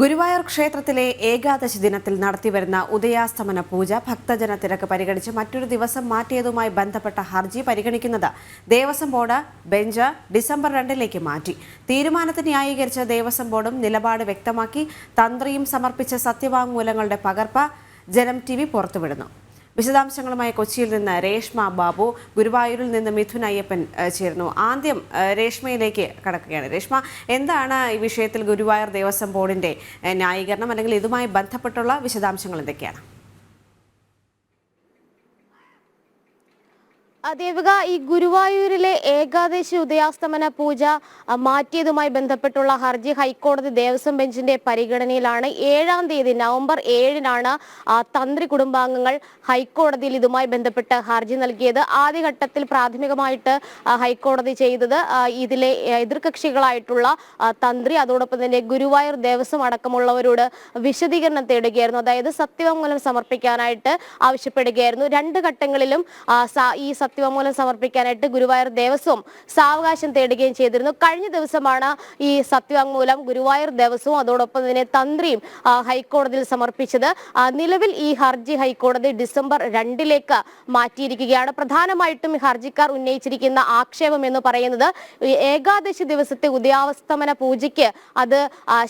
ഗുരുവായൂർ ക്ഷേത്രത്തിലെ ഏകാദശി ദിനത്തിൽ നടത്തിവരുന്ന ഉദയാസ്തമന പൂജ ഭക്തജന തിരക്ക് പരിഗണിച്ച് മറ്റൊരു ദിവസം മാറ്റിയതുമായി ബന്ധപ്പെട്ട ഹർജി പരിഗണിക്കുന്നത് ദേവസ്വം ബോർഡ് ബെഞ്ച് ഡിസംബർ 2 മാറ്റി. തീരുമാനത്തെ ന്യായീകരിച്ച ദേവസ്വം ബോർഡും നിലപാട് വ്യക്തമാക്കി. തന്ത്രിയും സമർപ്പിച്ച സത്യവാങ്മൂലങ്ങളുടെ പകർപ്പ് ജനം TV പുറത്തുവിടുന്നു. വിശദാംശങ്ങളുമായി കൊച്ചിയിൽ നിന്ന് രേഷ്മ ബാബു, ഗുരുവായൂരിൽ നിന്ന് മിഥുൻ അയ്യപ്പൻ ചേരുന്നു. ആദ്യം രേഷ്മയിലേക്ക് കടക്കുകയാണ്. രേഷ്മ, എന്താണ് ഈ വിഷയത്തിൽ ഗുരുവായൂർ ദേവസ്വം ബോർഡിന്റെ ന്യായീകരണം, അല്ലെങ്കിൽ ഇതുമായി ബന്ധപ്പെട്ടുള്ള വിശദാംശങ്ങൾ എന്തൊക്കെയാണ്? ദേവിക, ഈ ഗുരുവായൂരിലെ ഏകാദശി ഉദയാസ്തമന പൂജ മാറ്റിയതുമായി ബന്ധപ്പെട്ടുള്ള ഹർജി ഹൈക്കോടതി ദേവസ്വം ബെഞ്ചിന്റെ പരിഗണനയിലാണ്. 7-ാം തീയതി നവംബർ 7-നാണ് തന്ത്രി കുടുംബാംഗങ്ങൾ ഹൈക്കോടതിയിൽ ഇതുമായി ബന്ധപ്പെട്ട് ഹർജി നൽകിയത്. ആദ്യഘട്ടത്തിൽ പ്രാഥമികമായിട്ട് ഹൈക്കോടതി ചെയ്തത് ഇതിലെ എതിർകക്ഷികളായിട്ടുള്ള തന്ത്രി, അതോടൊപ്പം തന്നെ ഗുരുവായൂർ ദേവസ്വം അടക്കമുള്ളവരോട് വിശദീകരണം തേടുകയായിരുന്നു. അതായത് സത്യവാങ്മൂലം സമർപ്പിക്കാനായിട്ട് ആവശ്യപ്പെടുകയായിരുന്നു. 2 ഘട്ടങ്ങളിലും ഈ സത്യവാങ്മൂലം സമർപ്പിക്കാനായിട്ട് ഗുരുവായൂർ ദേവസ്വം സാവകാശം തേടുകയും ചെയ്തിരുന്നു. കഴിഞ്ഞ ദിവസമാണ് ഈ സത്യവാങ്മൂലം ഗുരുവായൂർ ദേവസ്വവും അതോടൊപ്പം തന്നെ തന്ത്രിയും ഹൈക്കോടതിയിൽ സമർപ്പിച്ചത്. നിലവിൽ ഈ ഹർജി ഹൈക്കോടതി ഡിസംബർ 2 മാറ്റിയിരിക്കുകയാണ്. പ്രധാനമായിട്ടും ഈ ഹർജിക്കാർ ഉന്നയിച്ചിരിക്കുന്ന ആക്ഷേപം എന്ന് പറയുന്നത് ഏകാദശി ദിവസത്തെ ഉദയാസ്തമന പൂജയ്ക്ക് അത്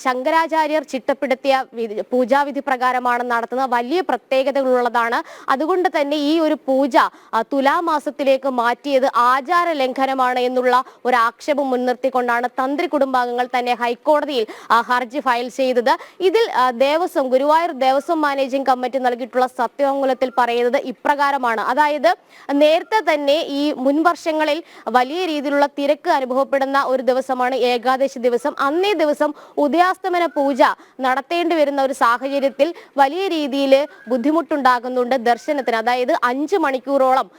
ശങ്കരാചാര്യർ ചിട്ടപ്പെടുത്തിയ പൂജാവിധി പ്രകാരമാണ് നടത്തുന്നത്. വലിയ പ്രത്യേകതകളുള്ളതാണ്. അതുകൊണ്ട് തന്നെ ഈ ഒരു പൂജ തുലാമാസത്തിലേക്ക് മാറ്റിയത് ആചാര ലംഘനമാണ് എന്നുള്ള ഒരു ആക്ഷേപം മുൻനിർത്തിക്കൊണ്ടാണ് തന്ത്രി കുടുംബാംഗങ്ങൾ തന്നെ ഹൈക്കോടതിയിൽ ഹർജി ഫയൽ ചെയ്തത്. ഇതിൽ ഗുരുവായൂർ ദേവസ്വം മാനേജിംഗ് കമ്മിറ്റി നൽകിയിട്ടുള്ള സത്യവാങ്മൂലത്തിൽ പറയുന്നത് ഇപ്രകാരമാണ്. അതായത് നേരത്തെ തന്നെ ഈ മുൻവർഷങ്ങളിൽ വലിയ രീതിയിലുള്ള തിരക്ക് അനുഭവപ്പെടുന്ന ഒരു ദിവസമാണ് ഏകാദശി ദിവസം. അന്നേ ദിവസം ഉദയാസ്തമന പൂജ നടത്തേണ്ടി വരുന്ന ഒരു സാഹചര്യത്തിൽ വലിയ രീതിയിൽ ബുദ്ധിമുട്ടുണ്ടാകുന്നുണ്ട് ദർശനത്തിന്. അതായത് 5 മണിക്കൂറോളം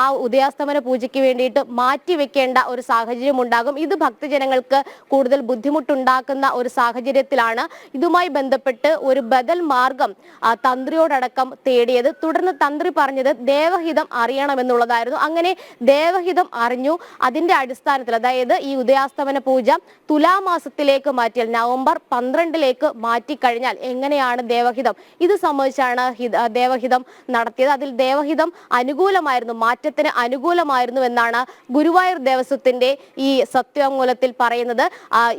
ആ ഉദയാസ്തമന പൂജയ്ക്ക് വേണ്ടിയിട്ട് മാറ്റിവെക്കേണ്ട ഒരു സാഹചര്യം ഉണ്ടാകും. ഇത് ഭക്തജനങ്ങൾക്ക് കൂടുതൽ ബുദ്ധിമുട്ടുണ്ടാക്കുന്ന ഒരു സാഹചര്യത്തിലാണ് ഇതുമായി ബന്ധപ്പെട്ട് ഒരു ബദൽ മാർഗം തന്ത്രിയോടക്കം തേടിയത്. തുടർന്ന് തന്ത്രി പറഞ്ഞത് ദേവഹിതം അറിയണമെന്നുള്ളതായിരുന്നു. അങ്ങനെ ദേവഹിതം അറിഞ്ഞു. അതിന്റെ അടിസ്ഥാനത്തിൽ, അതായത് ഈ ഉദയാസ്തമന പൂജ തുലാമാസത്തിലേക്ക് മാറ്റിയാൽ നവംബർ 12 മാറ്റിക്കഴിഞ്ഞാൽ എങ്ങനെയാണ് ദേവഹിതം, ഇത് സംബന്ധിച്ചാണ് ദേവഹിതം നടത്തിയത്. അതിൽ ദേവഹിതം അനുകൂലമായിരുന്നു, മാറ്റത്തിന് അനുകൂലമായിരുന്നു എന്നാണ് ഗുരുവായൂർ ദേവസ്വത്തിന്റെ ഈ സത്യവാങ്മൂലത്തിൽ പറയുന്നത്.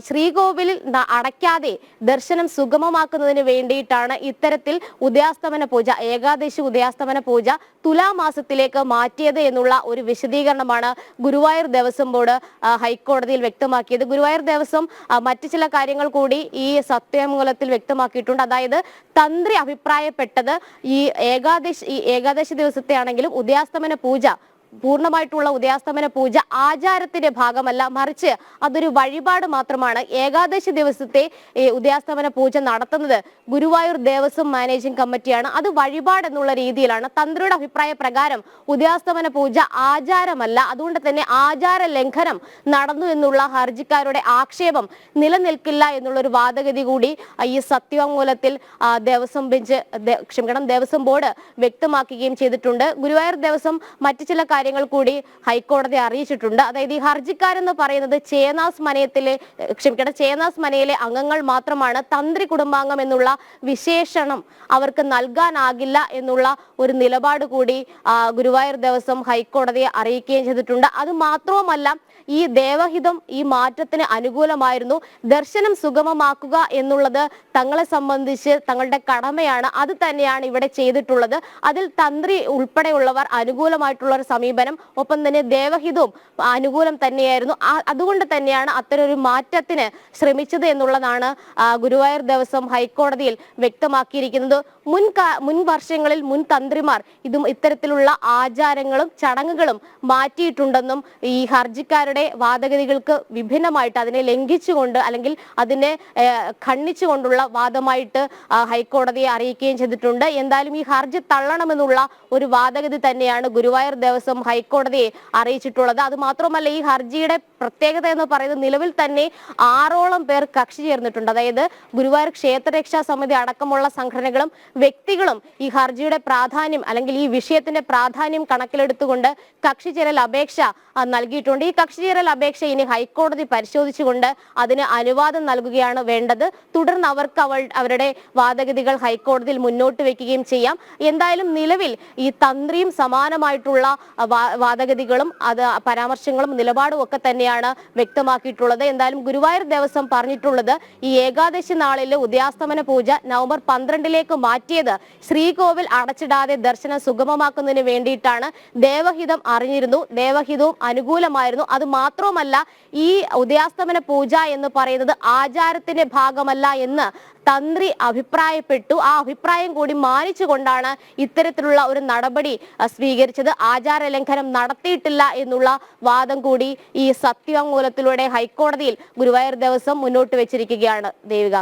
ശ്രീകോവിലിൽ അടയ്ക്കാതെ ദർശനം സുഗമമാക്കുന്നതിന് വേണ്ടിയിട്ടാണ് ഇത്തരത്തിൽ ഉദയാസ്തമന പൂജ, ഏകാദശി ഉദയാസ്തമന പൂജ തുലാമാസത്തിലേക്ക് മാറ്റിയത് എന്നുള്ള ഒരു വിശദീകരണമാണ് ഗുരുവായൂർ ദേവസ്വം ബോർഡ് ഹൈക്കോടതിയിൽ വ്യക്തമാക്കിയത്. ഗുരുവായൂർ ദേവസ്വം മറ്റു ചില കാര്യങ്ങൾ കൂടി ഈ സത്യവാങ്മൂലത്തിൽ വ്യക്തമാക്കിയിട്ടുണ്ട്. അതായത് തന്ത്രി അഭിപ്രായപ്പെട്ടത് ഈ ഏകാദശി ദിവസത്തെ ആണെങ്കിലും ഉദയാസ്തമന പൂജ, പൂർണ്ണമായിട്ടുള്ള ഉദയാസ്തമന പൂജ ആചാരത്തിന്റെ ഭാഗമല്ല, മറിച്ച് അതൊരു വഴിപാട് മാത്രമാണ്. ഏകാദശി ദിവസത്തെ ഉദയാസ്തമന പൂജ നടത്തുന്നത് ഗുരുവായൂർ ദേവസ്വം മാനേജിംഗ് കമ്മിറ്റിയാണ്. അത് വഴിപാട് എന്നുള്ള രീതിയിലാണ്. തന്ത്രിയുടെ അഭിപ്രായ പ്രകാരം ഉദയാസ്തമന പൂജ ആചാരമല്ല, അതുകൊണ്ട് തന്നെ ആചാര ലംഘനം നടന്നു എന്നുള്ള ഹർജിക്കാരുടെ ആക്ഷേപം നിലനിൽക്കില്ല എന്നുള്ളൊരു വാദഗതി കൂടി ഈ സത്യവാങ്മൂലത്തിൽ ദേവസ്വം ബോർഡ് വ്യക്തമാക്കുകയും ചെയ്തിട്ടുണ്ട്. ഗുരുവായൂർ ദേവസ്വം മറ്റു ചില കാര്യങ്ങൾ കൂടി ഹൈക്കോടതി അറിയിച്ചിട്ടുണ്ട്. അതായത് ഈ ഹർജിക്കാരെന്ന് പറയുന്നത് ചേന്നാസ് മനയിലെ അംഗങ്ങൾ മാത്രമാണ്. തന്ത്രി കുടുംബാംഗം എന്നുള്ള വിശേഷണം അവർക്ക് നൽകാനാകില്ല എന്നുള്ള ഒരു നിലപാട് കൂടി ഗുരുവായൂർ ദേവസ്വം ഹൈക്കോടതിയെ അറിയിക്കുകയും ചെയ്തിട്ടുണ്ട്. അത് മാത്രവുമല്ല, ഈ ദേവഹിതം ഈ മാറ്റത്തിന് അനുകൂലമായിരുന്നു. ദർശനം സുഗമമാക്കുക എന്നുള്ളത് തങ്ങളെ സംബന്ധിച്ച് തങ്ങളുടെ കടമയാണ്. അത് തന്നെയാണ് ഇവിടെ ചെയ്തിട്ടുള്ളത്. അതിൽ തന്ത്രി ഉൾപ്പെടെയുള്ളവർ അനുകൂലമായിട്ടുള്ള ഒരു സമീപനം, ഒപ്പം തന്നെ ദേവഹിതവും അനുകൂലം തന്നെയായിരുന്നു. അതുകൊണ്ട് തന്നെയാണ് അത്തരൊരു മാറ്റത്തിന് ശ്രമിച്ചത് എന്നുള്ളതാണ് ഗുരുവായൂർ ദേവസ്വം ഹൈക്കോടതിയിൽ വ്യക്തമാക്കിയിരിക്കുന്നത്. മുൻ വർഷങ്ങളിൽ മുൻ തന്ത്രിമാർ ഇത്തരത്തിലുള്ള ആചാരങ്ങളും ചടങ്ങുകളും മാറ്റിയിട്ടുണ്ടെന്നും ഈ ഹർജിക്കാരുടെ വാദഗതികൾക്ക് വിഭിന്നമായിട്ട് അതിനെ ലംഘിച്ചുകൊണ്ട് അല്ലെങ്കിൽ അതിനെ ഖണ്ഡിച്ചുകൊണ്ടുള്ള വാദമായിട്ട് ഹൈക്കോടതിയെ അറിയിക്കുകയും ചെയ്തിട്ടുണ്ട്. എന്തായാലും ഈ ഹർജി തള്ളണമെന്നുള്ള ഒരു വാദഗതി തന്നെയാണ് ഗുരുവായൂർ ദേവസ്വം ഹൈക്കോടതിയെ അറിയിച്ചിട്ടുള്ളത്. അത് മാത്രമല്ല, ഈ ഹർജിയുടെ പ്രത്യേകത എന്ന് പറയുന്നത് നിലവിൽ തന്നെ 6ഓളം പേർ കക്ഷി ചേർന്നിട്ടുണ്ട്. അതായത് ഗുരുവായൂർ ക്ഷേത്രരക്ഷാ സമിതി അടക്കമുള്ള സംഘടനകളും വ്യക്തികളും ഈ ഹർജിയുടെ പ്രാധാന്യം അല്ലെങ്കിൽ ഈ വിഷയത്തിന്റെ പ്രാധാന്യം കണക്കിലെടുത്തുകൊണ്ട് കക്ഷി ചേരൽ അപേക്ഷ നൽകിയിട്ടുണ്ട്. ഈ കക്ഷി ഒത്തുചേരൽ അപേക്ഷ ഇനി ഹൈക്കോടതി പരിശോധിച്ചുകൊണ്ട് അതിന് അനുവാദം നൽകുകയാണ് വേണ്ടത്. തുടർന്ന് അവർക്ക് അവരുടെ വാദഗതികൾ ഹൈക്കോടതിയിൽ മുന്നോട്ട് വെക്കുകയും ചെയ്യാം. എന്തായാലും നിലവിൽ ഈ തന്ത്രിയും സമാനമായിട്ടുള്ള വാദഗതികളും പരാമർശങ്ങളും നിലപാടും ഒക്കെ തന്നെയാണ് വ്യക്തമാക്കിയിട്ടുള്ളത്. എന്തായാലും ഗുരുവായൂർ ദേവസ്വം പറഞ്ഞിട്ടുള്ളത് ഈ ഏകാദശി നാളിലെ ഉദയാസ്തമന പൂജ നവംബർ 12ലേക്ക് മാറ്റിയത് ശ്രീകോവിൽ അടച്ചിടാതെ ദർശനം സുഗമമാക്കുന്നതിന് വേണ്ടിയിട്ടാണ്. ദേവഹിതം അറിഞ്ഞിരുന്നു, ദേവഹിതവും അനുകൂലമായിരുന്നു. അത് മാത്രവുമല്ല, ഈ ഉദയാസ്തമന പൂജ എന്ന് പറയുന്നത് ആചാരത്തിന്റെ ഭാഗമല്ല എന്ന് തന്ത്രി അഭിപ്രായപ്പെട്ടു. ആ അഭിപ്രായം കൂടി മാനിച്ചുകൊണ്ടാണ് ഇത്തരത്തിലുള്ള ഒരു നടപടി സ്വീകരിച്ചത്. ആചാര ലംഘനം നടത്തിയിട്ടില്ല എന്നുള്ള വാദം കൂടി ഈ സത്യവാങ്മൂലത്തിലൂടെ ഹൈക്കോടതിയിൽ ഗുരുവായൂർ ദേവസ്വം മുന്നോട്ട് വെച്ചിരിക്കുകയാണ്. ദേവിക.